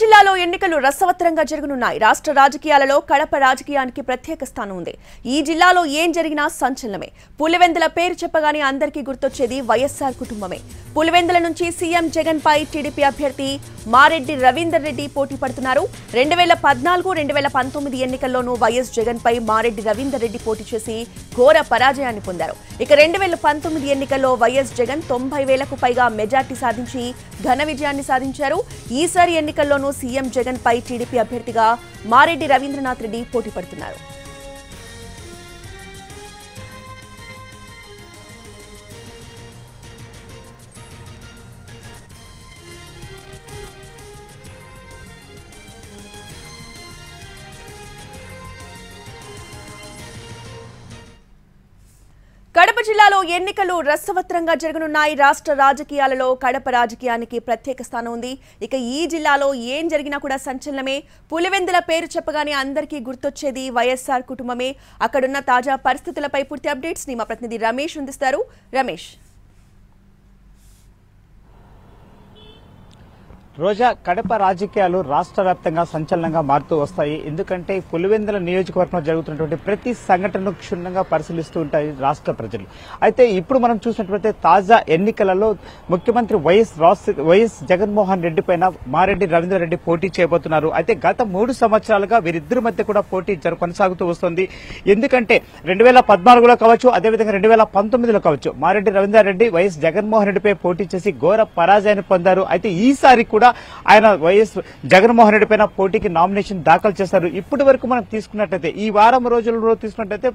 జిల్లాలో ఎన్నికలు రసవత్తరంగా జరగనున్నాయి. రాష్ట్ర రాజకీయాలలో కడప రాజకీయానికి ప్రత్యేక స్థానం ఉంది. ఈ జిల్లాలో ఏం జరిగినా సంచలనమే. పులివెందుల పేరు చెప్పగానే అందరికీ గుర్తొచ్చేది వైఎస్ఆర్ కుటుంబమే. పులివెందుల నుంచి సీఎం జగన్ పై టీడీపీ అభ్యర్థి మారెడ్డి రవీందర్ రెడ్డి పోటీ పడుతున్నారు. 2014-2019 ఎన్నికల్లోనూ వైఎస్ జగన్ పై మారెడ్డి రవీందర్ రెడ్డి పోటీ చేసి ఘోర పరాజయాన్ని పొందారు. ఇక 2019 ఎన్నికల్లో వైఎస్ జగన్ 90,000కు పైగా మెజార్టీ సాధించి ఘన విజయాన్ని సాధించారు. ఈసారి ఎన్నికల్లోనూ సీఎం జగన్ పై టీడీపీ అభ్యర్థిగా మారెడ్డి రవీంద్రనాథ్ రెడ్డి పోటీ పడుతున్నారు. కడప జిల్లాలో ఎన్నికలు రసవత్తరంగా జరగనున్నాయి. రాష్ట్ర రాజకీయాలలో కడప రాజకీయానికి ప్రత్యేక స్థానం ఉంది. ఇక ఈ జిల్లాలో ఏం జరిగినా కూడా సంచలనమే. పులివెందుల పేరు చెప్పగానే అందరికీ గుర్తొచ్చేది వైఎస్ఆర్ కుటుంబమే. అక్కడున్న తాజా పరిస్థితులపై పూర్తి అప్డేట్స్ ని మా ప్రతినిధి రమేష్ అందిస్తారు. రమేష్, రోజా, కడప రాజకీయాలు రాష్ట్ర వ్యాప్తంగా సంచలనంగా మారుతూ వస్తాయి. ఎందుకంటే పులివెందుల నియోజకవర్గంలో జరుగుతున్నటువంటి ప్రతి సంఘటనను క్షుణ్ణంగా పరిశీలిస్తూ ఉంటాయి రాష్ట్ర ప్రజలు. అయితే ఇప్పుడు మనం చూసినట్లయితే తాజా ఎన్నికలలో ముఖ్యమంత్రి వైఎస్ జగన్మోహన్ రెడ్డి పైన మారెడ్డి రవీందర్ రెడ్డి పోటీ చేయబోతున్నారు. అయితే గత 3 సంవత్సరాలుగా వీరిద్దరి మధ్య కూడా పోటీ కొనసాగుతూ వస్తుంది. ఎందుకంటే 2014లో కావచ్చు, అదేవిధంగా 2019లో కావచ్చు, మారెడ్డి రవీందర్ రెడ్డి వైఎస్ జగన్మోహన్ రెడ్డిపై పోటీ చేసి ఘోర పరాజయాన్ని పొందారు. అయితే ఈసారి కూడా ఆయన వైఎస్ జగన్మోహన్ రెడ్డి పైన పోటీకి నామినేషన్ దాఖలు చేశారు. ఇప్పటి వరకు మనం తీసుకున్నట్లయితే ఈ వారం రోజులలో తీసుకున్నట్లయితే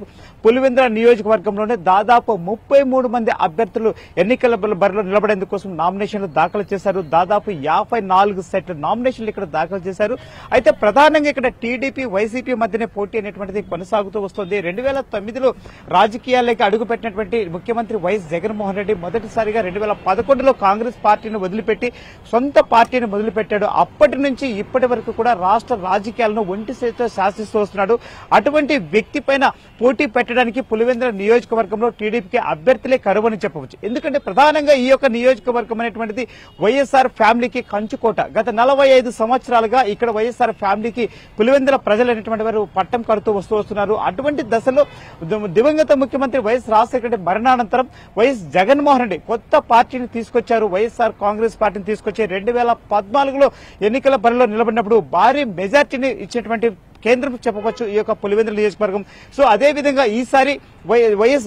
పులివెందుల నియోజకవర్గంలోనే దాదాపు 33 మంది అభ్యర్థులు ఎన్నికల బరిలో నిలబడేందుకోసం నామినేషన్లు దాఖలు చేశారు. దాదాపు 54 సెట్ల నామినేషన్లు ఇక్కడ దాఖలు చేశారు. అయితే ప్రధానంగా ఇక్కడ టీడీపీ వైసీపీ మధ్యనే పోటీ అనేటువంటిది కొనసాగుతూ వస్తుంది. 2009లో రాజకీయాల్లోకి అడుగుపెట్టినటువంటి ముఖ్యమంత్రి వైఎస్ జగన్మోహన్ రెడ్డి మొదటిసారిగా 2011లో కాంగ్రెస్ పార్టీని వదిలిపెట్టి సొంత పార్టీని మొదలుపెట్టాడు. అప్పటి నుంచి ఇప్పటి వరకు కూడా రాష్ట్ర రాజకీయాలను ఒంటి చేతితో శాసిస్తూ వస్తున్నాడు. అటువంటి వ్యక్తి పైన పోటీ పెట్టడానికి పులివెందుల నియోజకవర్గంలో టీడీపీకి అభ్యర్థులే కరువని చెప్పవచ్చు. ఎందుకంటే ప్రధానంగా ఈ యొక్క నియోజకవర్గం అనేటువంటిది వైఎస్ఆర్ ఫ్యామిలీకి కంచుకోట. గత 45 సంవత్సరాలుగా ఇక్కడ వైఎస్ఆర్ ఫ్యామిలీకి పులివెందుల ప్రజలు అనేటువంటి వారు పట్టం కడుతూ వస్తున్నారు. అటువంటి దశలో దివంగత ముఖ్యమంత్రి వైఎస్ రాజశేఖర రెడ్డి మరణానంతరం వైఎస్ జగన్మోహన్ రెడ్డి కొత్త పార్టీని తీసుకొచ్చారు. వైఎస్ఆర్ కాంగ్రెస్ పార్టీని తీసుకొచ్చి 2014లో ఎన్నికల బరిలో నిలబడినప్పుడు భారీ మెజార్టీని ఇచ్చినటువంటి కేంద్రం చెప్పవచ్చు ఈ యొక్క పులివెందుల నియోజకవర్గం. సో అదే విధంగా ఈసారి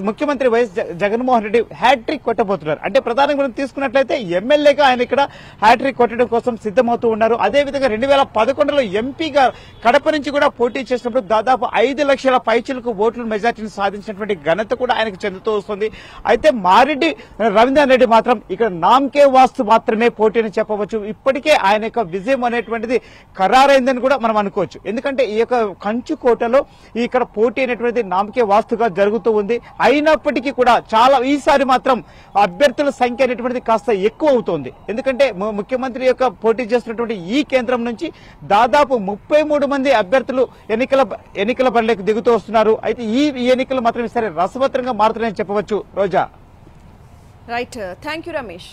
ముఖ్యమంత్రి వైఎస్ జగన్మోహన్ రెడ్డి హ్యాట్రిక్ కొట్టబోతున్నారు. అంటే ప్రధానంగా మనం తీసుకున్నట్లయితే ఎమ్మెల్యేగా ఆయన ఇక్కడ హ్యాట్రిక్ కొట్టడం కోసం సిద్దమవుతూ ఉన్నారు. అదేవిధంగా 2011లో ఎంపీగా కడప నుంచి కూడా పోటీ చేసినప్పుడు దాదాపు 5 లక్షల పైచిలకు ఓట్ల మెజార్టీని సాధించినటువంటి ఘనత కూడా ఆయనకు చెందుతూ వస్తుంది. అయితే మారెడ్డి రవీందర్ రెడ్డి మాత్రం ఇక్కడ నామకే వాస్తు మాత్రమే పోటీ అని చెప్పవచ్చు. ఇప్పటికే ఆయన యొక్క విజయం అనేటువంటిది ఖరారైందని కూడా మనం అనుకోవచ్చు. ఎందుకంటే ఈ యొక్క కంచుకోటలో ఇక్కడ పోటీ అనేటువంటిది నామకే వాస్తుగా జరుగుతూ ఉంది. అయినప్పటికీ కూడా ఈసారి మాత్రం అభ్యర్థుల సంఖ్య అనేటువంటిది కాస్త ఎక్కువ అవుతోంది. ఎందుకంటే ముఖ్యమంత్రి యొక్క పోటీ చేస్తున్నటువంటి ఈ కేంద్రం నుంచి దాదాపు 33 మంది అభ్యర్థులు ఎన్నికల బరిలోకి దిగుతూ వస్తున్నారు. అయితే ఈ ఎన్నికలు మాత్రం ఈసారి రసవత్తరంగా మారుతున్నాయని చెప్పవచ్చు. రోజా, రైట్, థ్యాంక్ యూ రమేష్.